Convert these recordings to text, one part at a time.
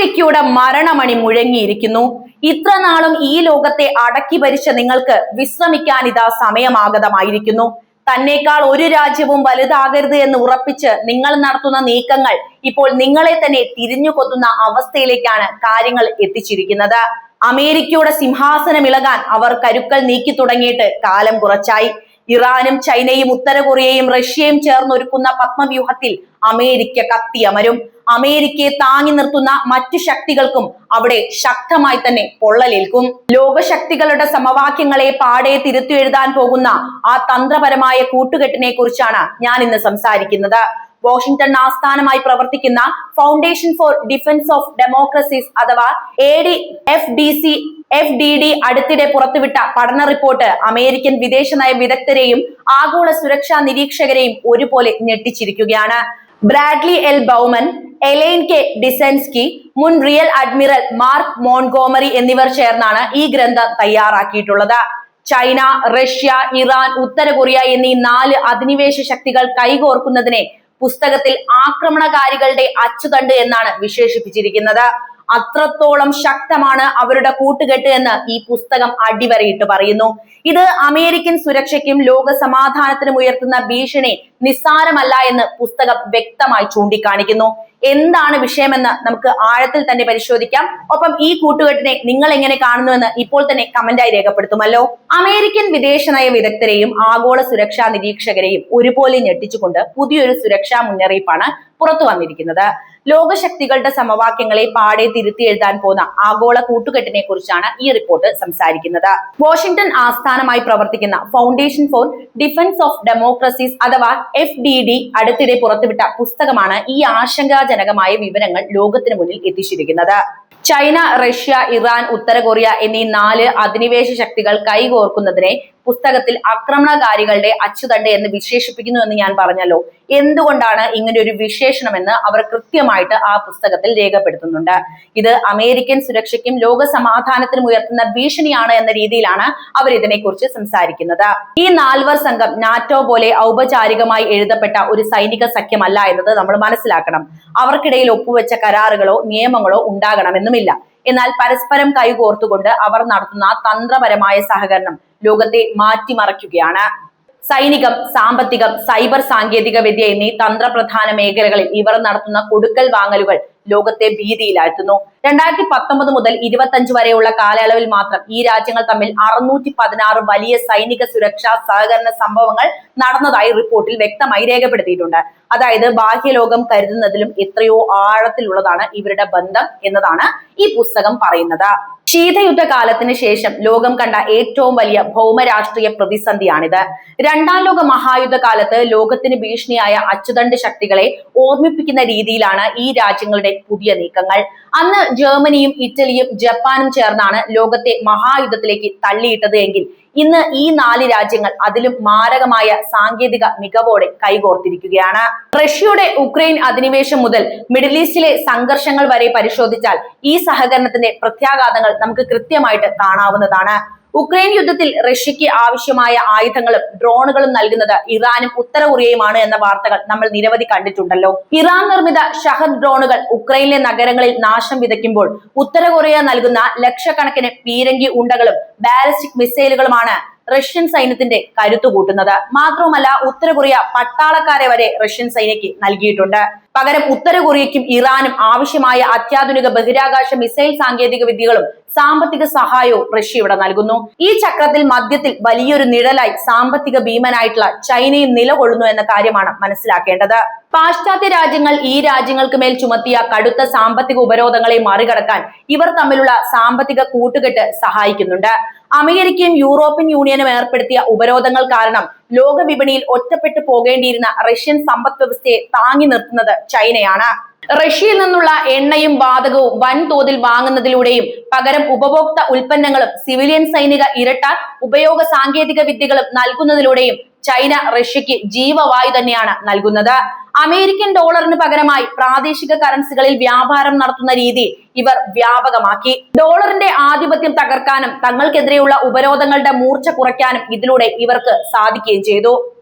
അമേരിക്കയുടെ മരണമണി മുഴങ്ങിയിരിക്കുന്നു. ഇത്ര നാളും ഈ ലോകത്തെ അടക്കി ഭരിച്ച നിങ്ങൾക്ക് വിശ്രമിക്കാൻ ഇതാ സമയമാഗതമായിരിക്കുന്നു. തന്നേക്കാൾ ഒരു രാജ്യവും വലുതാകരുത് എന്ന് ഉറപ്പിച്ച് നിങ്ങൾ നടത്തുന്ന നീക്കങ്ങൾ ഇപ്പോൾ നിങ്ങളെ തന്നെ തിരിഞ്ഞു കൊത്തുന്ന അവസ്ഥയിലേക്കാണ് കാര്യങ്ങൾ എത്തിച്ചിരിക്കുന്നത്. അമേരിക്കയുടെ സിംഹാസനം ഇളകാൻ അവർ കരുക്കൾ നീക്കി തുടങ്ങിയിട്ട് കാലം കുറച്ചായി. ഇറാനും ചൈനയും ഉത്തര കൊറിയയും റഷ്യയും ചേർന്നൊരുക്കുന്ന പത്മവ്യൂഹത്തിൽ അമേരിക്ക കത്തിയമരും. അമേരിക്കയെ താങ്ങി നിർത്തുന്ന മറ്റു ശക്തികൾക്കും അവിടെ ശക്തമായി തന്നെ പൊള്ളലേൽക്കും. ലോകശക്തികളുടെ സമവാക്യങ്ങളെ പാടെ തിരുത്തി എഴുതാൻ പോകുന്ന ആ തന്ത്രപരമായ കൂട്ടുകെട്ടിനെ കുറിച്ചാണ് ഞാൻ ഇന്ന് സംസാരിക്കുന്നത്. വാഷിംഗ്ടൺ ആസ്ഥാനമായി പ്രവർത്തിക്കുന്ന foundation four defence of democracies അഥവാ FDD അടുത്തിടെ പുറത്തുവിട്ട പഠന റിപ്പോർട്ട് അമേരിക്കൻ വിദേശനയ വിദഗ്ധരെയും ആഗോള സുരക്ഷാ നിരീക്ഷകരെയും ഒരുപോലെ ഞെട്ടിച്ചിരിക്കുകയാണ്. ബ്രാഡ്ലി എൽ ബൗമൻ, എലൈൻ കെ ഡിസെൻസ്കി, മുൻ റിയൽ അഡ്മിറൽ മാർക്ക് മോൺഗോമറി എന്നിവർ ചേർന്നാണ് ഈ ഗ്രന്ഥം തയ്യാറാക്കിയിട്ടുള്ളത്. ചൈന, റഷ്യ, ഇറാൻ, ഉത്തര കൊറിയ എന്നീ 4 അധിനിവേശ ശക്തികൾ കൈകോർക്കുന്നതിനെ പുസ്തകത്തിൽ ആക്രമണകാരികളുടെ അച്ചുതണ്ട് എന്നാണ് വിശേഷിപ്പിച്ചിരിക്കുന്നത്. അത്രത്തോളം ശക്തമാണ് അവരുടെ കൂട്ടുകെട്ട് എന്ന് ഈ പുസ്തകം അടിവരയിട്ട് പറയുന്നു. ഇത് അമേരിക്കൻ സുരക്ഷയ്ക്കും ലോക സമാധാനത്തിനും ഉയർത്തുന്ന ഭീഷണി നിസ്സാരമല്ല എന്ന് പുസ്തകം വ്യക്തമായി ചൂണ്ടിക്കാണിക്കുന്നു. എന്താണ് വിഷയമെന്ന് നമുക്ക് ആഴത്തിൽ തന്നെ പരിശോധിക്കാം. ഒപ്പം ഈ കൂട്ടുകെട്ടിനെ നിങ്ങൾ എങ്ങനെ കാണുന്നുവെന്ന് ഇപ്പോൾ തന്നെ കമന്റായി രേഖപ്പെടുത്തുമല്ലോ. അമേരിക്കൻ വിദേശനയ വിദഗ്ധരെയും ആഗോള സുരക്ഷാ നിരീക്ഷകരെയും ഒരുപോലെ ഞെട്ടിച്ചുകൊണ്ട് പുതിയൊരു സുരക്ഷാ മുന്നറിയിപ്പാണ് പുറത്തു വന്നിരിക്കുന്നത്. ലോകശക്തികളുടെ സമവാക്യങ്ങളെ പാടെ തിരുത്തി എഴുതാൻ പോകുന്ന ആഗോള കൂട്ടുകെട്ടിനെ കുറിച്ചാണ് ഈ റിപ്പോർട്ട് സംസാരിക്കുന്നത്. വാഷിംഗ്ടൺ ആസ്ഥാനമായി പ്രവർത്തിക്കുന്ന foundation four defence of democracies അഥവാ FDD അടുത്തിടെ പുറത്തുവിട്ട പുസ്തകമാണ് ഈ ആശങ്കാജനകമായ വിവരങ്ങൾ ലോകത്തിന് മുന്നിൽ എത്തിച്ചിരിക്കുന്നത്. ചൈന, റഷ്യ, ഇറാൻ, ഉത്തര കൊറിയ എന്നീ 4 അധിനിവേശ ശക്തികൾ കൈകോർക്കുന്നതിനെ പുസ്തകത്തിൽ ആക്രമണകാരികളുടെ അച്ചുതണ്ട് എന്ന് വിശേഷിപ്പിക്കുന്നു എന്ന് ഞാൻ പറഞ്ഞല്ലോ. എന്തുകൊണ്ടാണ് ഇങ്ങനെ ഒരു വിശേഷണമെന്ന് അവർ കൃത്യമായിട്ട് ആ പുസ്തകത്തിൽ രേഖപ്പെടുത്തുന്നുണ്ട്. ഇത് അമേരിക്കൻ സുരക്ഷയ്ക്കും ലോക സമാധാനത്തിനും ഉയർത്തുന്ന ഭീഷണിയാണ് എന്ന രീതിയിലാണ് അവർ ഇതിനെക്കുറിച്ച് സംസാരിക്കുന്നത്. ഈ 4 സംഘം നാറ്റോ പോലെ ഔപചാരികമായി എഴുതപ്പെട്ട ഒരു സൈനിക സഖ്യമല്ല എന്നത് നമ്മൾ മനസ്സിലാക്കണം. അവർക്കിടയിൽ ഒപ്പുവെച്ച കരാറുകളോ നിയമങ്ങളോ ഉണ്ടാകണമെന്നുമില്ല. എന്നാൽ പരസ്പരം കൈകോർത്തുകൊണ്ട് അവർ നടത്തുന്ന തന്ത്രപരമായ സഹകരണം ലോകത്തെ മാറ്റിമറിക്കുകയാണ്. സൈനികം, സാമ്പത്തികം, സൈബർ സാങ്കേതിക വിദ്യ എന്നീ തന്ത്രപ്രധാന മേഖലകളിൽ ഇവർ നടത്തുന്ന കൊടുക്കൽ വാങ്ങലുകൾ ലോകത്തെ ഭീതിയിലാഴ്ത്തുന്നു. 2019 മുതൽ 25 വരെയുള്ള കാലയളവിൽ മാത്രം ഈ രാജ്യങ്ങൾ തമ്മിൽ 616 വലിയ സൈനിക സുരക്ഷാ സഹകരണ സംഭവങ്ങൾ നടന്നതായി റിപ്പോർട്ടിൽ വ്യക്തമായി രേഖപ്പെടുത്തിയിട്ടുണ്ട്. അതായത് ബാഹ്യലോകം കരുതുന്നതിലും എത്രയോ ആഴത്തിലുള്ളതാണ് ഇവരുടെ ബന്ധം എന്നതാണ് ഈ പുസ്തകം പറയുന്നത്. ശീതയുദ്ധ കാലത്തിന് ശേഷം ലോകം കണ്ട ഏറ്റവും വലിയ ഭൗമരാഷ്ട്രീയ പ്രതിസന്ധിയാണിത്. 2ാം ലോക മഹായുദ്ധ കാലത്ത് ലോകത്തിന് ഭീഷണിയായ അച്ചുതണ്ട് ശക്തികളെ ഓർമ്മിപ്പിക്കുന്ന രീതിയിലാണ് ഈ രാജ്യങ്ങളുടെ പുതിയ നീക്കങ്ങൾ. അന്ന് ജർമ്മനിയും ഇറ്റലിയും ജപ്പാനും ചേർന്നാണ് ലോകത്തെ മഹായുദ്ധത്തിലേക്ക് തള്ളിയിട്ടത് എങ്കിൽ ഇന്ന് ഈ 4 രാജ്യങ്ങൾ അതിലും മാരകമായ സാങ്കേതിക മികവോടെ കൈകോർത്തിരിക്കുകയാണ്. റഷ്യയുടെ ഉക്രൈൻ അധിനിവേശം മുതൽ മിഡിൽ ഈസ്റ്റിലെ സംഘർഷങ്ങൾ വരെ പരിശോധിച്ചാൽ ഈ സഹകരണത്തിന്റെ പ്രത്യാഘാതങ്ങൾ നമുക്ക് കൃത്യമായിട്ട് കാണാവുന്നതാണ്. ഉക്രൈൻ യുദ്ധത്തിൽ റഷ്യക്ക് ആവശ്യമായ ആയുധങ്ങളും ഡ്രോണുകളും നൽകുന്നത് ഇറാനും ഉത്തര കൊറിയയുമാണ് എന്ന വാർത്തകൾ നമ്മൾ നിരവധി കണ്ടിട്ടുണ്ടല്ലോ. ഇറാൻ നിർമ്മിത ഷഹദ് ഡ്രോണുകൾ ഉക്രൈനിലെ നഗരങ്ങളിൽ നാശം വിതയ്ക്കുമ്പോൾ ഉത്തര കൊറിയ നൽകുന്ന ലക്ഷക്കണക്കിന് പീരങ്കി ഉണ്ടകളും ബാലിസ്റ്റിക് മിസൈലുകളുമാണ് റഷ്യൻ സൈന്യത്തിന്റെ കരുത്തു കൂട്ടുന്നത്. മാത്രവുമല്ല ഉത്തര കൊറിയ പട്ടാളക്കാരെ വരെ റഷ്യൻ സൈന്യക്ക് നൽകിയിട്ടുണ്ട്. പകരം ഉത്തര കൊറിയയ്ക്കും ഇറാനും ആവശ്യമായ അത്യാധുനിക ബഹിരാകാശ മിസൈൽ സാങ്കേതിക വിദ്യകളും സാമ്പത്തിക സഹായവും റഷ്യ ഇവിടെ നൽകുന്നു. ഈ ചക്രത്തിൽ മധ്യത്തിൽ വലിയൊരു നിഴലായി സാമ്പത്തിക ഭീമനായിട്ടുള്ള ചൈനയും നിലകൊള്ളുന്നു എന്ന കാര്യമാണ് മനസ്സിലാക്കേണ്ടത്. പാശ്ചാത്യ രാജ്യങ്ങൾ ഈ രാജ്യങ്ങൾക്ക് മേൽ ചുമത്തിയ കടുത്ത സാമ്പത്തിക ഉപരോധങ്ങളെ മറികടക്കാൻ ഇവർ തമ്മിലുള്ള സാമ്പത്തിക കൂട്ടുകെട്ട് സഹായിക്കുന്നുണ്ട്. അമേരിക്കയും യൂറോപ്യൻ യൂണിയനും ഏർപ്പെടുത്തിയ ഉപരോധങ്ങൾ കാരണം ലോക വിപണിയിൽ ഒറ്റപ്പെട്ടു പോകേണ്ടിയിരുന്ന റഷ്യൻ സമ്പദ് വ്യവസ്ഥയെ താങ്ങി നിർത്തുന്നത് ചൈനയാണ്. റഷ്യയിൽ നിന്നുള്ള എണ്ണയും വാതകവും വൻതോതിൽ വാങ്ങുന്നതിലൂടെയും പകരം ഉപഭോക്തൃ ഉൽപ്പന്നങ്ങളും സിവിലിയൻ സൈനിക ഇരട്ട ഉപയോഗ സാങ്കേതിക വിദ്യകളും നൽകുന്നതിലൂടെയും ചൈന റഷ്യക്ക് ജീവവായു തന്നെയാണ് നൽകുന്നത്. അമേരിക്കൻ ഡോളറിന് പകരമായി പ്രാദേശിക കറൻസികളിൽ വ്യാപാരം നടത്തുന്ന രീതി ഇവർ വ്യാപകമാക്കി. ഡോളറിന്റെ ആധിപത്യം തകർക്കാനും തങ്ങൾക്കെതിരെയുള്ള ഉപരോധങ്ങളുടെ മൂർച്ച കുറയ്ക്കാനും ഇതിലൂടെ ഇവർക്ക് സാധിക്കുകയും ചെയ്തു.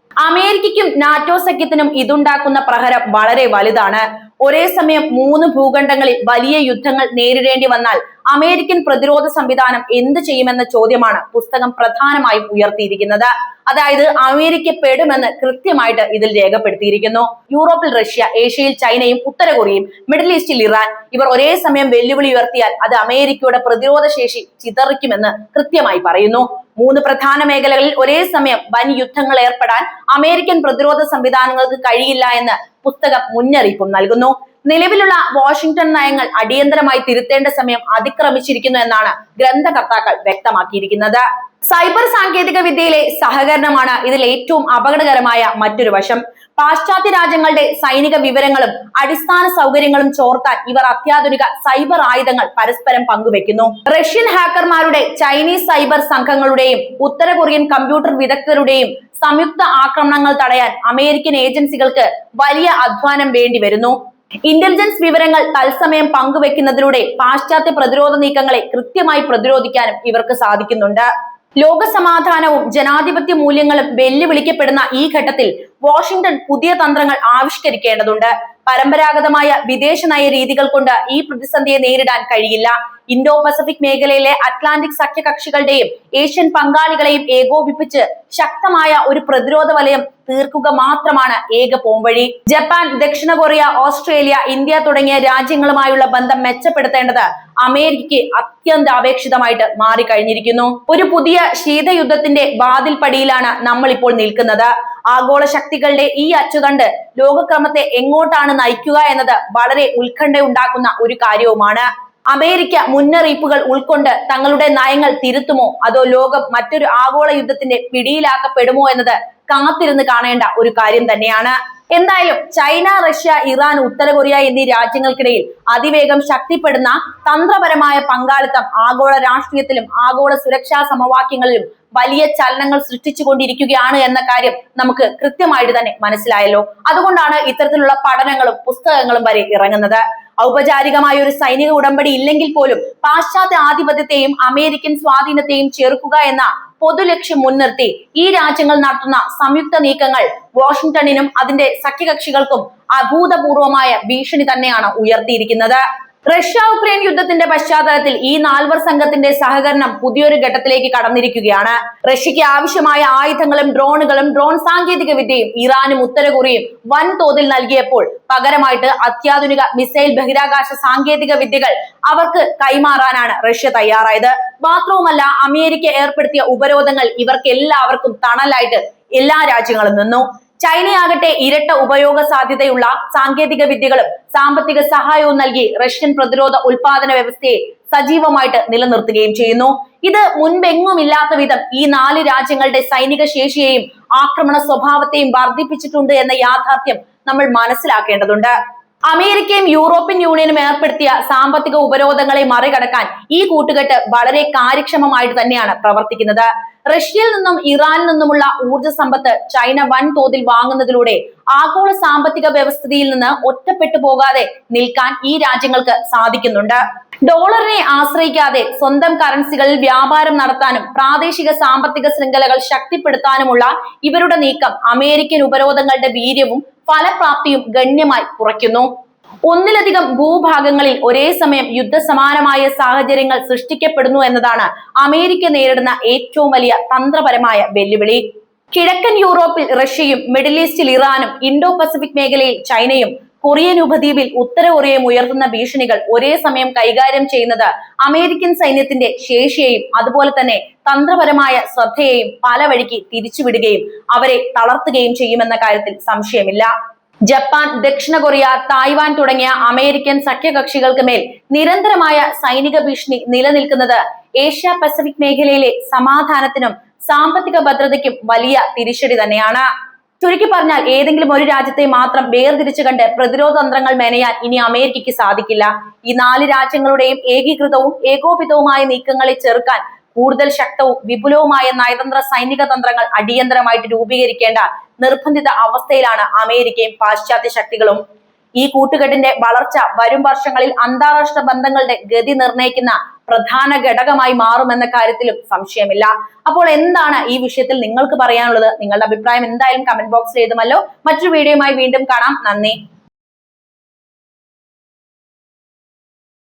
അമേരിക്കയ്ക്കും നാറ്റോ സഖ്യത്തിനും ഇതുണ്ടാക്കുന്ന പ്രഹരം വളരെ വലുതാണ്. ഒരേ സമയം 3 ഭൂഖണ്ഡങ്ങളിൽ വലിയ യുദ്ധങ്ങൾ നേരിടേണ്ടി വന്നാൽ അമേരിക്കൻ പ്രതിരോധ സംവിധാനം എന്ത് ചെയ്യുമെന്ന ചോദ്യമാണ് പുസ്തകം പ്രധാനമായും ഉയർത്തിയിരിക്കുന്നത്. അതായത് അമേരിക്ക പെടുമെന്ന് കൃത്യമായിട്ട് ഇതിൽ രേഖപ്പെടുത്തിയിരിക്കുന്നു. യൂറോപ്പിൽ റഷ്യ, ഏഷ്യയിൽ ചൈനയും ഉത്തര കൊറിയയും, മിഡിൽ ഈസ്റ്റിൽ ഇറാൻ ഇവർ ഒരേ സമയം വെല്ലുവിളി ഉയർത്തിയാൽ അത് അമേരിക്കയുടെ പ്രതിരോധ ശേഷി ചിതറിക്കുമെന്ന് കൃത്യമായി പറയുന്നു. 3 പ്രധാന മേഖലകളിൽ ഒരേ സമയം വൻ യുദ്ധങ്ങൾ ഏർപ്പെടാൻ അമേരിക്കൻ പ്രതിരോധ സംവിധാനങ്ങൾക്ക് കഴിയില്ല എന്ന് പുസ്തകം മുന്നറിയിപ്പും നൽകുന്നു. നിലവിലുള്ള വാഷിംഗ്ടൺ നയങ്ങൾ അടിയന്തരമായി തിരുത്തേണ്ട സമയം അതിക്രമിച്ചിരിക്കുന്നു എന്നാണ് ഗ്രന്ഥകർത്താക്കൾ വ്യക്തമാക്കിയിരിക്കുന്നത്. സൈബർ സാങ്കേതിക വിദ്യയിലെ സഹകരണമാണ് ഇതിൽ ഏറ്റവും അപകടകരമായ മറ്റൊരു വശം. പാശ്ചാത്യ രാജ്യങ്ങളുടെ സൈനിക വിവരങ്ങളും അടിസ്ഥാന സൗകര്യങ്ങളും ചോർത്താൻ ഇവർ അത്യാധുനിക സൈബർ ആയുധങ്ങൾ പരസ്പരം പങ്കുവെക്കുന്നു. റഷ്യൻ ഹാക്കർമാരുടെ, ചൈനീസ് സൈബർ സംഘങ്ങളുടെയും ഉത്തര കൊറിയൻ കമ്പ്യൂട്ടർ വിദഗ്ധരുടെയും സംയുക്ത ആക്രമണങ്ങൾ തടയാൻ അമേരിക്കൻ ഏജൻസികൾക്ക് വലിയ അധ്വാനം വേണ്ടി വരുന്നു. ഇന്റലിജൻസ് വിവരങ്ങൾ തത്സമയം പങ്കുവെക്കുന്നതിലൂടെ പാശ്ചാത്യ പ്രതിരോധ നീക്കങ്ങളെ കൃത്യമായി പ്രതിരോധിക്കാനും ഇവർക്ക് സാധിക്കുന്നുണ്ട്. ലോക സമാധാനവും ജനാധിപത്യ മൂല്യങ്ങളും വെല്ലുവിളിക്കപ്പെടുന്ന ഈ ഘട്ടത്തിൽ വാഷിംഗ്ടൺ പുതിയ തന്ത്രങ്ങൾ ആവിഷ്കരിക്കേണ്ടതുണ്ട്. പരമ്പരാഗതമായ വിദേശ നയ രീതികൾ കൊണ്ട് ഈ പ്രതിസന്ധിയെ നേരിടാൻ കഴിയില്ല. ഇൻഡോ പസഫിക് മേഖലയിലെ അറ്റ്ലാന്റിക് സഖ്യകക്ഷികളുടെയും ഏഷ്യൻ പങ്കാളികളെയും ഏകോപിപ്പിച്ച് ശക്തമായ ഒരു പ്രതിരോധ വലയം തീർക്കുക മാത്രമാണ് ഏക പോംവഴി. ജപ്പാൻ, ദക്ഷിണ കൊറിയ, ഓസ്ട്രേലിയ, ഇന്ത്യ തുടങ്ങിയ രാജ്യങ്ങളുമായുള്ള ബന്ധം മെച്ചപ്പെടുത്തേണ്ടത് അമേരിക്കയ്ക്ക് അത്യന്താപേക്ഷിതമായിട്ട് മാറിക്കഴിഞ്ഞിരിക്കുന്നു. ഒരു പുതിയ ശീതയുദ്ധത്തിന്റെ വാതിൽപ്പടിയിലാണ് നമ്മൾ ഇപ്പോൾ നിൽക്കുന്നത്. ആഗോള ശക്തികളുടെ ഈ അച്ചുതണ്ട് ലോകക്രമത്തെ എങ്ങോട്ടാണ് നയിക്കുക എന്നത് വളരെ ഉത്കണ്ഠ ഉണ്ടാക്കുന്ന ഒരു കാര്യവുമാണ്. അമേരിക്ക മുന്നറിയിപ്പുകൾ ഉൾക്കൊണ്ട് തങ്ങളുടെ നയങ്ങൾ തിരുത്തുമോ അതോ ലോകം മറ്റൊരു ആഗോള യുദ്ധത്തിന്റെ പിടിയിലാക്കപ്പെടുമോ എന്നത് കാത്തിരുന്ന് കാണേണ്ട ഒരു കാര്യം തന്നെയാണ്. എന്തായാലും ചൈന, റഷ്യ, ഇറാൻ, ഉത്തര കൊറിയ എന്നീ രാജ്യങ്ങൾക്കിടയിൽ അതിവേഗം ശക്തിപ്പെടുന്ന തന്ത്രപരമായ പങ്കാളിത്തം ആഗോള രാഷ്ട്രീയത്തിലും ആഗോള സുരക്ഷാ സമവാക്യങ്ങളിലും വലിയ ചലനങ്ങൾ സൃഷ്ടിച്ചുകൊണ്ടിരിക്കുകയാണ് എന്ന കാര്യം നമുക്ക് കൃത്യമായിട്ട് തന്നെ മനസ്സിലായല്ലോ. അതുകൊണ്ടാണ് ഇത്തരത്തിലുള്ള പഠനങ്ങളും പുസ്തകങ്ങളും വരെ ഇറങ്ങുന്നത്. ഔപചാരികമായ ഒരു സൈനിക ഉടമ്പടി ഇല്ലെങ്കിൽ പോലും പാശ്ചാത്യ ആധിപത്യത്തെയും അമേരിക്കൻ സ്വാധീനത്തെയും ചെറുക്കുക എന്ന പൊതുലക്ഷ്യം മുൻനിർത്തി ഈ രാജ്യങ്ങൾ നടത്തുന്ന സംയുക്ത നീക്കങ്ങൾ വാഷിംഗ്ടണിനും അതിന്റെ സഖ്യകക്ഷികൾക്കും അഭൂതപൂർവമായ ഭീഷണി തന്നെയാണ് ഉയർത്തിയിരിക്കുന്നത്. റഷ്യ ഉക്രൈൻ യുദ്ധത്തിന്റെ പശ്ചാത്തലത്തിൽ ഈ 4 സംഘത്തിന്റെ സഹകരണം പുതിയൊരു ഘട്ടത്തിലേക്ക് കടന്നിരിക്കുകയാണ്. റഷ്യക്ക് ആവശ്യമായ ആയുധങ്ങളും ഡ്രോണുകളും ഡ്രോൺ സാങ്കേതിക വിദ്യയും ഇറാനും ഉത്തര കൊറിയയും വൻതോതിൽ നൽകിയപ്പോൾ പകരമായിട്ട് അത്യാധുനിക മിസൈൽ ബഹിരാകാശ സാങ്കേതിക വിദ്യകൾ അവർക്ക് കൈമാറാനാണ് റഷ്യ തയ്യാറായത്. മാത്രവുമല്ല, അമേരിക്ക ഏർപ്പെടുത്തിയ ഉപരോധങ്ങൾ ഇവർക്ക് എല്ലാവർക്കും തണലായിട്ട് എല്ലാ രാജ്യങ്ങളും നിന്നു. ചൈനയാകട്ടെ ഇരട്ട ഉപയോഗ സാധ്യതയുള്ള സാങ്കേതിക വിദ്യകളും സാമ്പത്തിക സഹായവും നൽകി റഷ്യൻ പ്രതിരോധ ഉൽപാദന വ്യവസ്ഥയെ സജീവമായിട്ട് നിലനിർത്തുകയും ചെയ്യുന്നു. ഇത് മുൻപെങ്ങുമില്ലാത്ത വിധം ഈ 4 രാജ്യങ്ങളുടെ സൈനിക ശേഷിയെയും ആക്രമണ സ്വഭാവത്തെയും വർദ്ധിപ്പിച്ചിട്ടുണ്ട് എന്ന യാഥാർത്ഥ്യം നമ്മൾ മനസ്സിലാക്കേണ്ടതുണ്ട്. അമേരിക്കയും യൂറോപ്യൻ യൂണിയനും ഏർപ്പെടുത്തിയ സാമ്പത്തിക ഉപരോധങ്ങളെ മറികടക്കാൻ ഈ കൂട്ടുകെട്ട് വളരെ കാര്യക്ഷമമായിട്ട് തന്നെയാണ് പ്രവർത്തിക്കുന്നത്. റഷ്യയിൽ നിന്നും ഇറാനിൽ നിന്നുമുള്ള ഊർജ്ജ സമ്പത്ത് ചൈന വൻതോതിൽ വാങ്ങുന്നതിലൂടെ ആഗോള സാമ്പത്തിക വ്യവസ്ഥിതിയിൽ നിന്ന് ഒറ്റപ്പെട്ടു പോകാതെ നിൽക്കാൻ ഈ രാജ്യങ്ങൾക്ക് സാധിക്കുന്നുണ്ട്. ഡോളറിനെ ആശ്രയിക്കാതെ സ്വന്തം കറൻസികളിൽ വ്യാപാരം നടത്താനും പ്രാദേശിക സാമ്പത്തിക ശൃംഖലകൾ ശക്തിപ്പെടുത്താനുമുള്ള ഇവരുടെ നീക്കം അമേരിക്കൻ ഉപരോധങ്ങളുടെ വീര്യവും ഫലപ്രാപ്തിയും ഗണ്യമായി കുറയ്ക്കുന്നു. ഒന്നിലധികം ഭൂഭാഗങ്ങളിൽ ഒരേ സമയം യുദ്ധസമാനമായ സാഹചര്യങ്ങൾ സൃഷ്ടിക്കപ്പെടുന്നു എന്നതാണ് അമേരിക്ക നേരിടുന്ന ഏറ്റവും വലിയ തന്ത്രപരമായ വെല്ലുവിളി. കിഴക്കൻ യൂറോപ്പിൽ റഷ്യയും മിഡിൽ ഈസ്റ്റിൽ ഇറാനും ഇൻഡോ പസഫിക് മേഖലയിൽ ചൈനയും കൊറിയൻ ഉപദ്വീപിൽ ഉത്തര കൊറിയയും ഉയർത്തുന്ന ഭീഷണികൾ ഒരേ സമയം കൈകാര്യം ചെയ്യുന്നത് അമേരിക്കൻ സൈന്യത്തിന്റെ ശേഷിയെയും അതുപോലെ തന്നെ തന്ത്രപരമായ ശ്രദ്ധയെയും പല വഴിക്ക് തിരിച്ചുവിടുകയും അവരെ തളർത്തുകയും ചെയ്യുമെന്ന കാര്യത്തിൽ സംശയമില്ല. ജപ്പാൻ, ദക്ഷിണ കൊറിയ, തായ്വാൻ തുടങ്ങിയ അമേരിക്കൻ സഖ്യകക്ഷികൾക്ക് മേൽ നിരന്തരമായ സൈനിക ഭീഷണി നിലനിൽക്കുന്നത് ഏഷ്യ പസഫിക് മേഖലയിലെ സമാധാനത്തിനും സാമ്പത്തിക ഭദ്രതയ്ക്കും വലിയ തിരിച്ചടി തന്നെയാണ്. ചുരുക്കി പറഞ്ഞാൽ ഏതെങ്കിലും ഒരു രാജ്യത്തെ മാത്രം വേർതിരിച്ചു കണ്ട് പ്രതിരോധ തന്ത്രങ്ങൾ മെനയാൻ ഇനി അമേരിക്കയ്ക്ക് സാധിക്കില്ല. ഈ 4 രാജ്യങ്ങളുടെയും ഏകീകൃതവും ഏകോപിതവുമായ നീക്കങ്ങളെ ചെറുക്കാൻ കൂടുതൽ ശക്തവും വിപുലവുമായ നയതന്ത്ര സൈനിക തന്ത്രങ്ങൾ അടിയന്തരമായിട്ട് രൂപീകരിക്കേണ്ട നിർബന്ധിത അവസ്ഥയിലാണ് അമേരിക്കയും പാശ്ചാത്യ ശക്തികളും. ഈ കൂട്ടുകെട്ടിന്റെ വളർച്ച വരും വർഷങ്ങളിൽ അന്താരാഷ്ട്ര ബന്ധങ്ങളുടെ ഗതി നിർണ്ണയിക്കുന്ന പ്രധാന ഘടകമായി മാറുമെന്ന കാര്യത്തിലും സംശയമില്ല. അപ്പോൾ എന്താണ് ഈ വിഷയത്തിൽ നിങ്ങൾക്ക് പറയാനുള്ളത്? നിങ്ങളുടെ അഭിപ്രായം എന്തായാലും കമന്റ് ബോക്സിൽ എഴുതുമല്ലോ. മറ്റൊരു വീഡിയോയുമായി വീണ്ടും കാണാം. നന്ദി.